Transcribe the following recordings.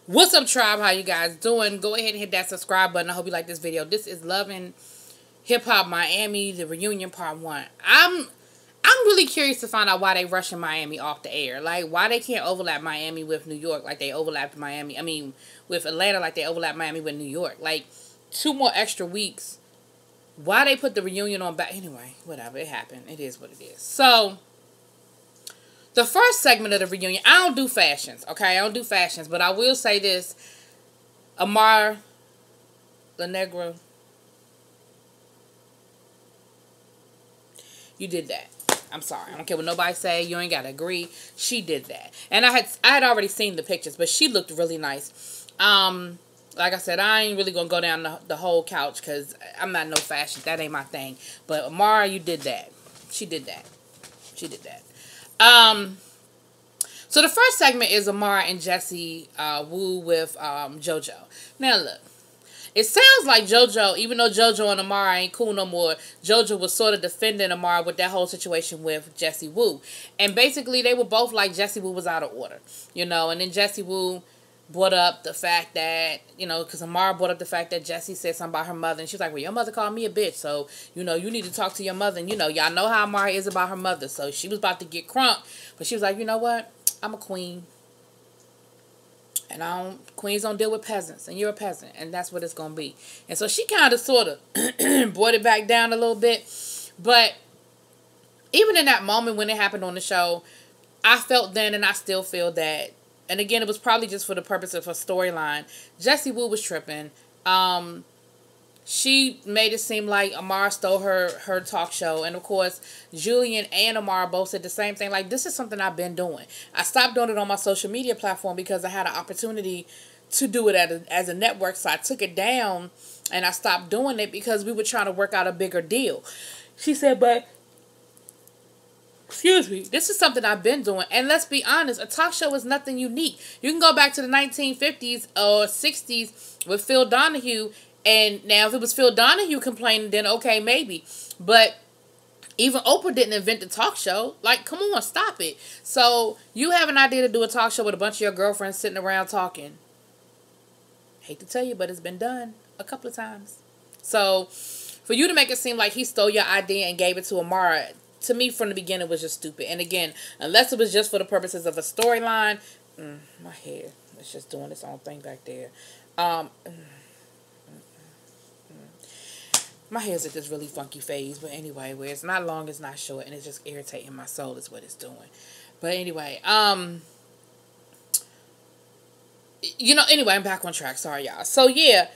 What's up, tribe? How you guys doing? Go ahead and hit that subscribe button. I hope you like this video. This is Loving Hip Hop Miami, the reunion part 1. I'm really curious to find out why they rushing Miami off the air. Like, why they can't overlap Miami with New York like they overlapped Miami. I mean, with Atlanta like they overlapped Miami with New York. Like, 2 more extra weeks. Why they put the reunion on back? Anyway, whatever. It happened. It is what it is. So, the first segment of the reunion, I don't do fashions, okay? I don't do fashions, but I will say this. Amar La Negra, you did that. I'm sorry. I don't care what nobody say. You ain't got to agree. She did that. And I had already seen the pictures, but she looked really nice. Like I said, I ain't really going to go down the whole couch because I'm not no fashion. That ain't my thing. But Amara, you did that. She did that. She did that. So the first segment is Amara and Jessie Woo with JoJo. Now look, it sounds like JoJo, even though JoJo and Amara ain't cool no more, JoJo was sort of defending Amara with that whole situation with Jessie Woo. And basically they were both like Jessie Woo was out of order, you know, and then Jessie Woo brought up the fact that, you know, because Amara brought up the fact that Jessie said something about her mother. And she was like, well, your mother called me a bitch. So, you know, you need to talk to your mother. And, you know, y'all know how Amara is about her mother. So she was about to get crunk. But she was like, you know what? I'm a queen. And queens don't deal with peasants. And you're a peasant. And that's what it's going to be. And so she kind of sort of brought it back down a little bit. But even in that moment when it happened on the show, I felt then and I still feel that, and again, it was probably just for the purpose of her storyline, Jessie Woo was tripping. She made it seem like Amara stole her talk show. And, of course, Julian and Amara both said the same thing. Like, this is something I've been doing. I stopped doing it on my social media platform because I had an opportunity to do it as a network. So I took it down and I stopped doing it because we were trying to work out a bigger deal. She said, but excuse me, this is something I've been doing. And let's be honest, a talk show is nothing unique. You can go back to the 1950s or 60s with Phil Donahue. And now if it was Phil Donahue complaining, then okay, maybe. But even Oprah didn't invent the talk show. Like, come on, stop it. So you have an idea to do a talk show with a bunch of your girlfriends sitting around talking. Hate to tell you, but it's been done a couple of times. So for you to make it seem like he stole your idea and gave it to Amara, to me, from the beginning, was just stupid. And again, unless it was just for the purposes of a storyline, my hair is just doing its own thing back there. My hair's at this really funky phase, but anyway, where it's not long, it's not short, and it's just irritating my soul is what it's doing. But anyway, you know, anyway, I'm back on track. Sorry, y'all. So yeah,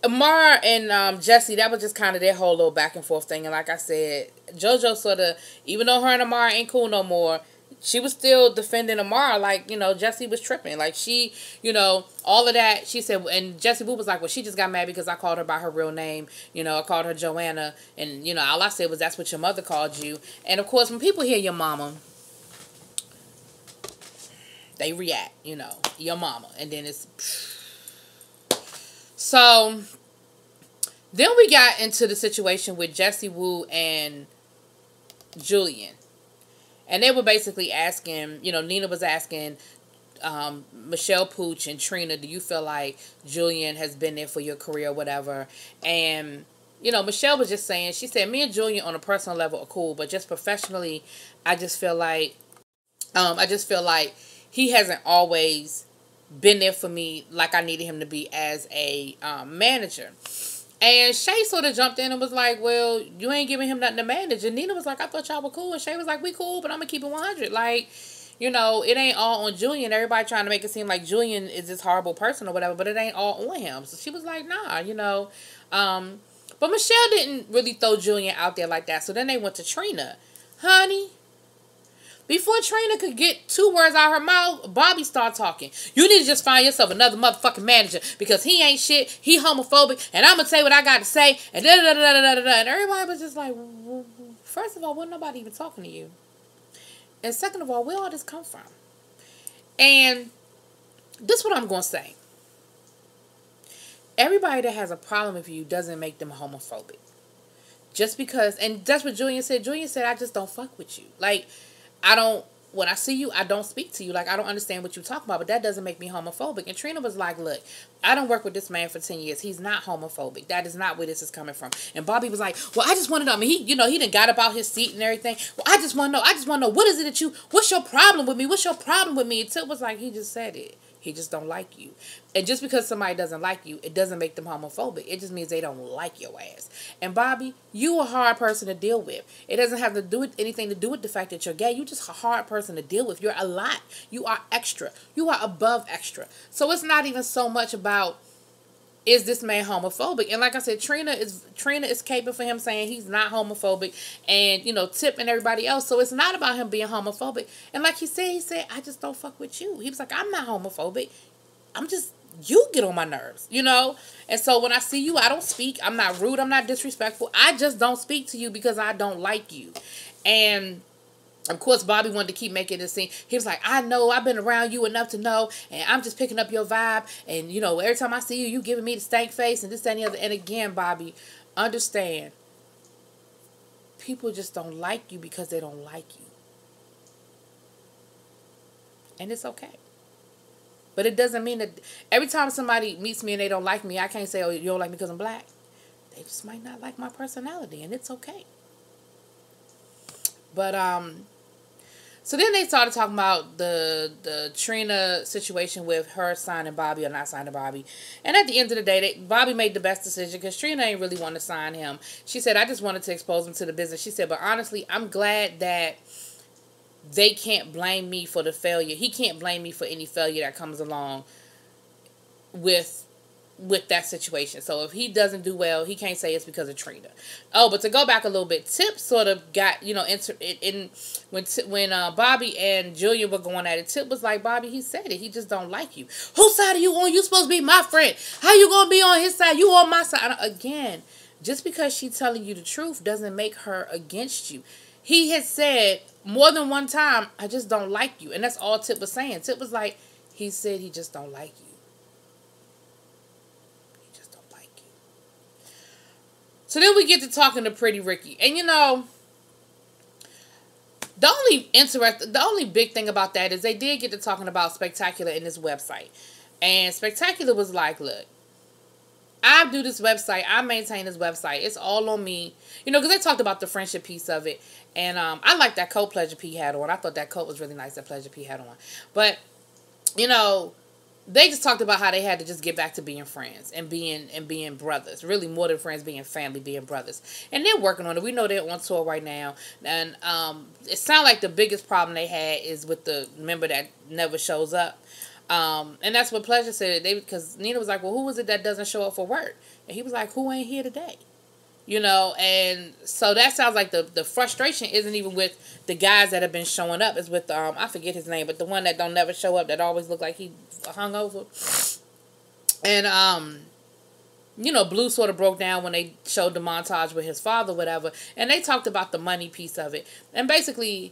Amara and Jessie, that was just kind of their whole little back and forth thing. And like I said, JoJo sort of, even though her and Amara ain't cool no more, she was still defending Amara like, you know, Jessie was tripping. Like, she, you know, all of that, she said, and Jessie Woo was like, well, she just got mad because I called her by her real name. You know, I called her Joanna. And, you know, all I said was, that's what your mother called you. And, of course, when people hear your mama, they react, you know, your mama. And then it's... So, then we got into the situation with Jessie Woo and Julian. And they were basically asking, you know, Nina was asking Michelle Pooch and Trina, do you feel like Julian has been there for your career or whatever? And, you know, Michelle was just saying, she said, me and Julian on a personal level are cool, but just professionally, I just feel like he hasn't always been there for me like I needed him to be as a manager. And Shay sort of jumped in and was like, well, you ain't giving him nothing to manage. And Nina was like, I thought y'all were cool. And Shay was like, we cool, but I'm going to keep it 100. Like, you know, it ain't all on Julian. Everybody trying to make it seem like Julian is this horrible person or whatever, but it ain't all on him. So she was like, nah, you know. But Michelle didn't really throw Julian out there like that. So then they went to Trina. Honey, before Trina could get 2 words out of her mouth, Bobby started talking. You need to just find yourself another motherfucking manager because he ain't shit. He homophobic. And I'm going to tell you what I got to say. And da-da-da-da-da-da-da. And everybody was just like, first of all, wasn't nobody even talking to you? And second of all, where all this come from? And this is what I'm going to say. Everybody that has a problem with you doesn't make them homophobic. Just because, and that's what Julian said. Julian said, I just don't fuck with you. Like, I don't when I see you, I don't speak to you. Like, I don't understand what you talk about, but that doesn't make me homophobic. And Trina was like, look, I don't work with this man for 10 years. He's not homophobic. That is not where this is coming from. And Bobby was like, well, I just want to know. I mean, he done got up out his seat and everything. Well, I just want to know. What is it what's your problem with me? What's your problem with me? And Tip was like, he just said it. He just don't like you. And just because somebody doesn't like you, it doesn't make them homophobic. It just means they don't like your ass. And Bobby, you a hard person to deal with. It doesn't have to do with anything to do with the fact that you're gay. You just a hard person to deal with. You're a lot. You are extra. You are above extra. So it's not even so much about, is this man homophobic? And like I said, Trina is caping for him saying he's not homophobic, and Tip and everybody else. So it's not about him being homophobic. And like he said, I just don't fuck with you. He was like, I'm not homophobic. I'm just, you get on my nerves, And so when I see you, I don't speak. I'm not rude. I'm not disrespectful. I just don't speak to you because I don't like you. And of course, Bobby wanted to keep making this scene. He was like, I know, I've been around you enough to know, and I'm just picking up your vibe, and, every time I see you, you giving me the stank face, and this, that, and the other. And again, Bobby, understand, people just don't like you because they don't like you. And it's okay. But it doesn't mean that every time somebody meets me and they don't like me, I can't say, oh, you don't like me because I'm black. They just might not like my personality, and it's okay. But, so then they started talking about the Trina situation with her signing Bobby or not signing Bobby. And at the end of the day, Bobby made the best decision because Trina ain't really want to sign him. She said, I just wanted to expose him to the business. She said, but honestly, I'm glad that they can't blame me for the failure. He can't blame me for any failure that comes along with that situation. So if he doesn't do well, he can't say it's because of Trina. Oh, but to go back a little bit, Tip sort of got, when Bobby and Julia were going at it, Tip was like, Bobby, he said it. He just don't like you. Whose side are you on? You supposed to be my friend. How you going to be on his side? You on my side. Again, just because she's telling you the truth doesn't make her against you. He had said more than one time, I just don't like you. And that's all Tip was saying. Tip was like, he said he just don't like you. So then we get to talking to Pretty Ricky. And the only big thing about that is they did get to talking about Spectacular in this website. And Spectacular was like, look, I do this website. I maintain this website. It's all on me. Because they talked about the friendship piece of it. And I like that coat Pleasure P had on. I thought that coat was really nice that Pleasure P had on. But, they just talked about how they had to just get back to being friends and being brothers. Really more than friends, being family, being brothers. And they're working on it. We know they're on tour right now. And it sounds like the biggest problem they had is with the member that never shows up. And that's what Pleasure said. Because Nina was like, well, who is it that doesn't show up for work? And he was like, who ain't here today? And so that sounds like the frustration isn't even with the guys that have been showing up. It's with, I forget his name, but the one that don't never show up, that always look like he hungover. And, Blue sort of broke down when they showed the montage with his father, whatever. And they talked about the money piece of it. And basically,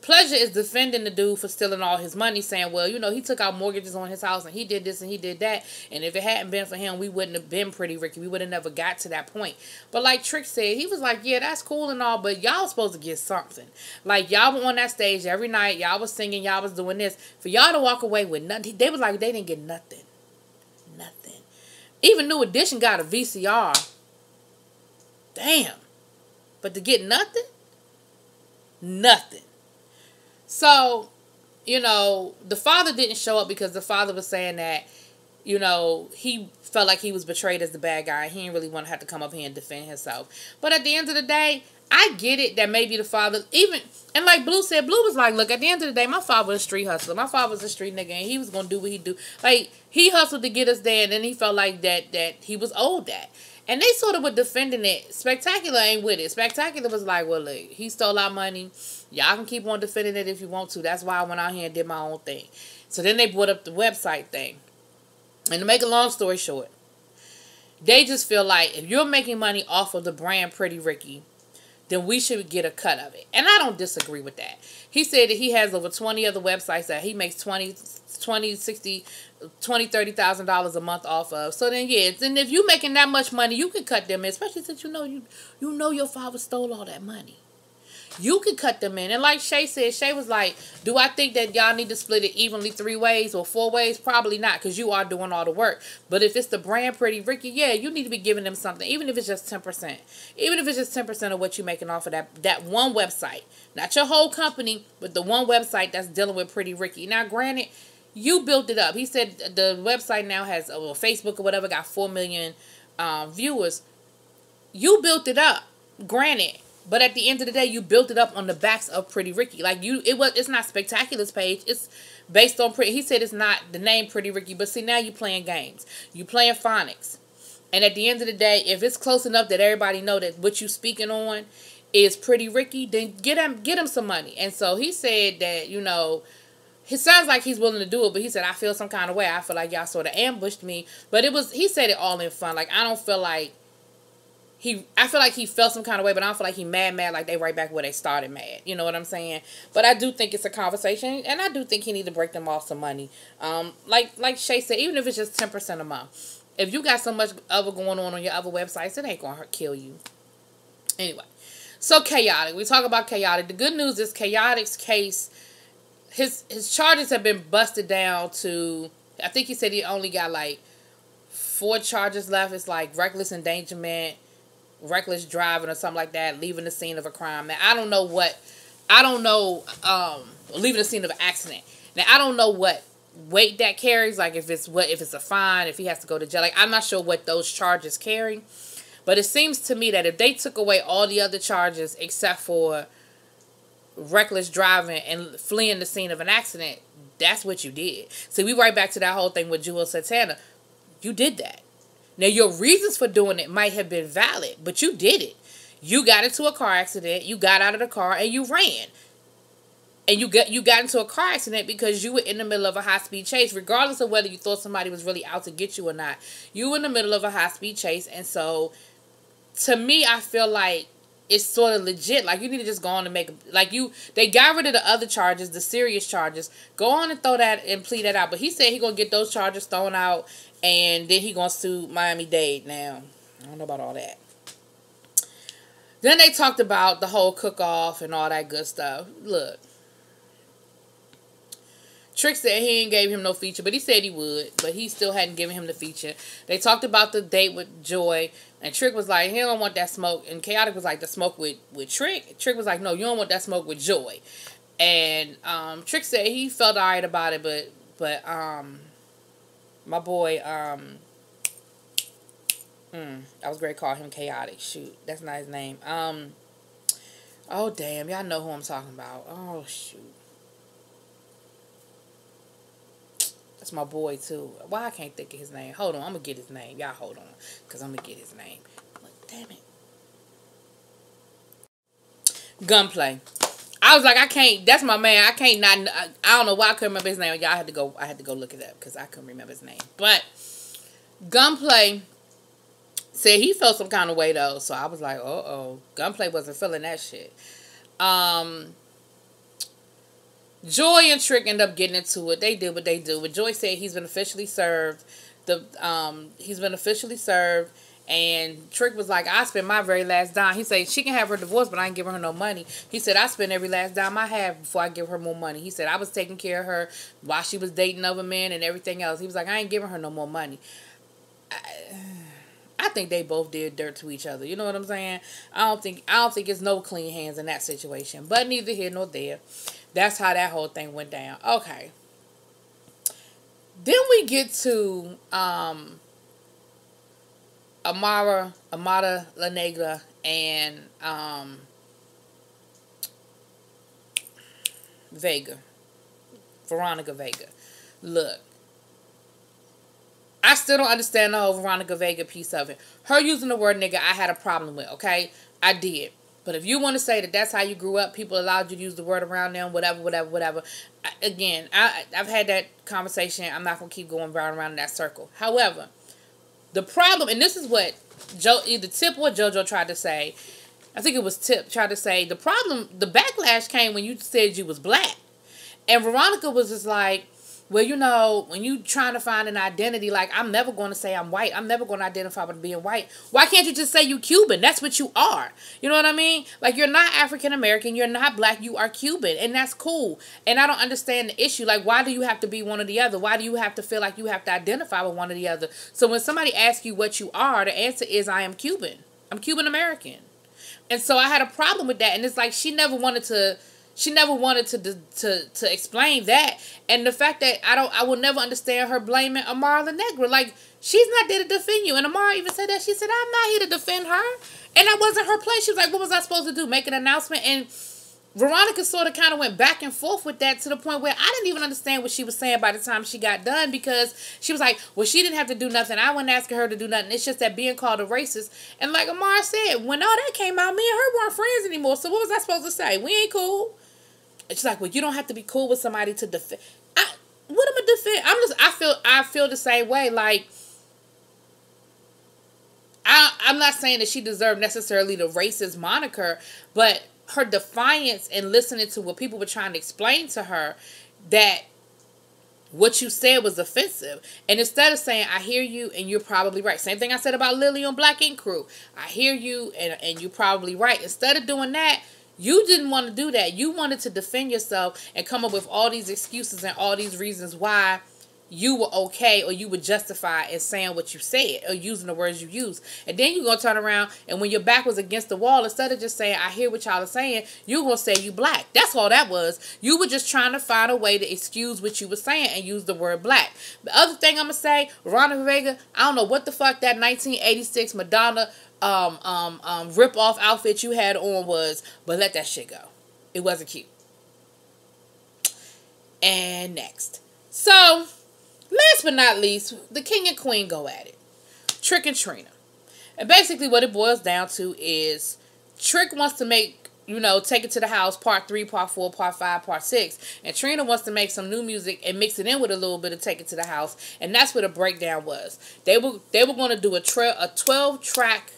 Pleasure is defending the dude for stealing all his money, saying, well, he took out mortgages on his house and he did this and he did that. And if it hadn't been for him, we wouldn't have been Pretty Ricky. We would have never got to that point. But like Trick said, he was like, yeah, that's cool and all, but y'all supposed to get something. Like, y'all were on that stage every night. Y'all was singing. Y'all was doing this. For y'all to walk away with nothing. They was like, they didn't get nothing. Nothing. Even New Edition got a VCR. Damn. But to get nothing? Nothing. So, the father didn't show up because the father was saying that, he felt like he was betrayed as the bad guy. He didn't really want to have to come up here and defend himself. But at the end of the day, I get it that maybe the father, and like Blue said, Blue was like, look, at the end of the day, my father was a street hustler. My father was a street nigga, and he was going to do what he do. Like, he hustled to get us there, and then he felt like that he was owed that. And they sort of were defending it. Spectacular ain't with it. Spectacular was like, well, look, he stole our money. Y'all can keep on defending it if you want to. That's why I went out here and did my own thing. So then they brought up the website thing. And to make a long story short, they just feel like if you're making money off of the brand Pretty Ricky, then we should get a cut of it. And I don't disagree with that. He said that he has over 20 other websites that he makes $30,000 a month off of. So then, yeah, and if you're making that much money, you can cut them, especially since you know your father stole all that money. You could cut them in. And like Shay said, Shay was like, do I think that y'all need to split it evenly 3 ways or 4 ways? Probably not, because you are doing all the work. But if it's the brand Pretty Ricky, yeah, you need to be giving them something, even if it's just 10%. Even if it's just 10% of what you're making off of that one website. Not your whole company, but the one website that's dealing with Pretty Ricky. Now, granted, you built it up. He said the website now has, Facebook or whatever, got 4 million viewers. You built it up, granted. But at the end of the day, you built it up on the backs of Pretty Ricky. Like, it's not Spectacular's page. It's based on Pretty. He said it's not the name Pretty Ricky. But see, now you playing games. You playing phonics. And at the end of the day, if it's close enough that everybody know that what you speaking on is Pretty Ricky, then get him some money. And so he said that, it sounds like he's willing to do it, but he said, I feel some kind of way. I feel like y'all sort of ambushed me. But he said it all in fun. Like, I don't feel like I feel like he felt some kind of way, but I don't feel like he mad, like they right back where they started mad. You know what I'm saying? But I do think it's a conversation, and I do think he need to break them off some money. Like Shay said, even if it's just 10% a month. If you got so much other going on your other websites, it ain't going to kill you. Anyway, so Chaotic. We talk about Chaotic. The good news is Chaotic's case, his charges have been busted down to, I think he said he only got like 4 charges left. It's like reckless endangerment, reckless driving or something like that, leaving the scene of a crime. Now, leaving the scene of an accident. Now, I don't know what weight that carries, like if it's a fine, if he has to go to jail. Like, I'm not sure what those charges carry, but it seems to me that if they took away all the other charges except for reckless driving and fleeing the scene of an accident, that's what you did. So we right back to that whole thing with Jewel Santana. You did that. Now, your reasons for doing it might have been valid, but you did it. You got into a car accident, you got out of the car, and you ran. And you got into a car accident because you were in the middle of a high-speed chase, regardless of whether you thought somebody was really out to get you or not. You were in the middle of a high-speed chase, and so, to me, I feel like it's sort of legit. Like, you need to just go on and they got rid of the other charges, the serious charges. Go on and throw that and plead that out. But he said he going to get those charges thrown out, and then he going to sue Miami-Dade. Now, I don't know about all that. Then they talked about the whole cook-off and all that good stuff. Look. Trick said he ain't gave him no feature, but he said he would. But he still hadn't given him the feature. They talked about the date with Joy. And Trick was like, he don't want that smoke. And Chaotic was like, the smoke with Trick? Trick was like, no, you don't want that smoke with Joy. And Trick said he felt alright about it, but my boy, I was going to call him Chaotic. Shoot, that's not his name. Oh, damn, y'all know who I'm talking about. Oh, shoot. That's my boy, too. Why I can't think of his name? Hold on, I'm going to get his name. Y'all hold on, because I'm going to get his name. But, damn it. Gunplay. I was like, I can't, that's my man. I can't not, I don't know why I couldn't remember his name. Y'all had to go look it up, because I couldn't remember his name. But, Gunplay said he felt some kind of way, though. So, I was like, uh-oh. Gunplay wasn't feeling that shit. Joy and Trick end up getting into it. They did what they do. But Joy said he's been officially served. And Trick was like, I spent my very last dime. He said she can have her divorce, but I ain't giving her no money. He said I spent every last dime I have before I give her more money. He said I was taking care of her while she was dating other men and everything else. He was like, I ain't giving her no more money. I think they both did dirt to each other. You know what I'm saying? I don't think it's no clean hands in that situation. But neither here nor there. That's how that whole thing went down. Okay. Then we get to Amara La Negra and Veronica Vega. Look, I still don't understand the whole Veronica Vega piece of it. Her using the word nigga, I had a problem with, okay? I did. But if you want to say that that's how you grew up, people allowed you to use the word around them, whatever. I've had that conversation. I'm not going to keep going around in that circle. However, the problem, and this is what either Tip or JoJo tried to say. I think it was Tip tried to say. The problem, the backlash came when you said you was black. And Veronica was just like, well, you know, when you trying to find an identity, like, I'm never going to say I'm white. I'm never going to identify with being white. Why can't you just say you Cuban? That's what you are. You know what I mean? Like, you're not African American. You're not black. You are Cuban. And that's cool. And I don't understand the issue. Like, why do you have to be one or the other? Why do you have to feel like you have to identify with one or the other? So when somebody asks you what you are, the answer is I am Cuban. I'm Cuban American. And so I had a problem with that. And it's like she never wanted to explain that. And the fact that I will never understand her blaming Amara La Negra. Like, she's not there to defend you. And Amara even said that. She said, I'm not here to defend her. And that wasn't her place. She was like, what was I supposed to do? Make an announcement? And Veronica sort of kind of went back and forth with that to the point where I didn't even understand what she was saying by the time she got done, because she was like, well, she didn't have to do nothing. I wasn't asking her to do nothing. It's just that being called a racist. And like Amara said, when all that came out, me and her weren't friends anymore. So what was I supposed to say? We ain't cool. And she's like, well, you don't have to be cool with somebody to defend. What am I defend? I feel the same way. Like, I'm not saying that she deserved necessarily the racist moniker, but her defiance and listening to what people were trying to explain to her, that what you said was offensive. And instead of saying, I hear you and you're probably right. Same thing I said about Lily on Black Ink Crew. I hear you and you're probably right. Instead of doing that, you didn't want to do that. You wanted to defend yourself and come up with all these excuses and all these reasons why you were okay or you were justified in saying what you said or using the words you used. And then you're going to turn around and when your back was against the wall, instead of just saying, I hear what y'all are saying, you're going to say you black. That's all that was. You were just trying to find a way to excuse what you were saying and use the word black. The other thing I'm going to say, Veronica Vega, I don't know what the fuck that 1986 Madonna rip-off outfit you had on was, but let that shit go. It wasn't cute. And next. So, last but not least, the king and queen go at it. Trick and Trina. And basically what it boils down to is Trick wants to make, Take It to the House, part 3, part 4, part 5, part 6. And Trina wants to make some new music and mix it in with a little bit of Take It to the House. And that's what the breakdown was. They were going to do a 12-track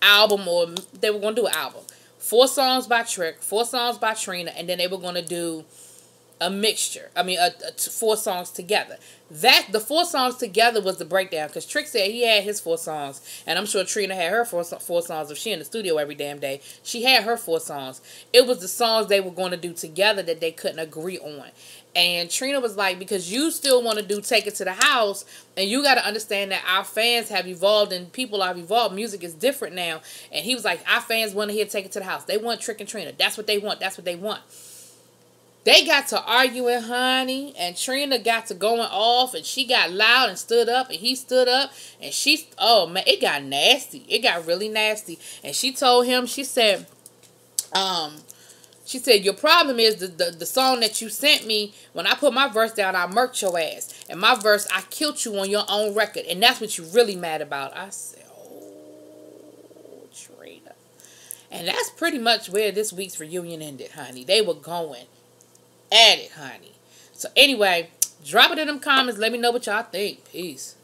album, or they were going to do an album. 4 songs by Trick, 4 songs by Trina, and then they were going to do a mixture. 4 songs together. The 4 songs together was the breakdown, because Trick said he had his 4 songs, and I'm sure Trina had her 4 songs. If she in the studio every damn day, she had her 4 songs. It was the songs they were going to do together that they couldn't agree on. And Trina was like, because you still want to do Take It to the House, and you got to understand that our fans have evolved and people have evolved. Music is different now. And he was like, our fans want to hear Take It to the House. They want Trick and Trina. That's what they want. That's what they want. They got to arguing, honey, and Trina got to going off, and she got loud and stood up, and he stood up, and oh man, it got nasty. It got really nasty. And she told him, she said, your problem is the song that you sent me, when I put my verse down, I murked your ass. And my verse, I killed you on your own record. And that's what you're really mad about. I said, oh, Trina. And that's pretty much where this week's reunion ended, honey. They were going at it, honey. So anyway, drop it in them comments. Let me know what y'all think. Peace.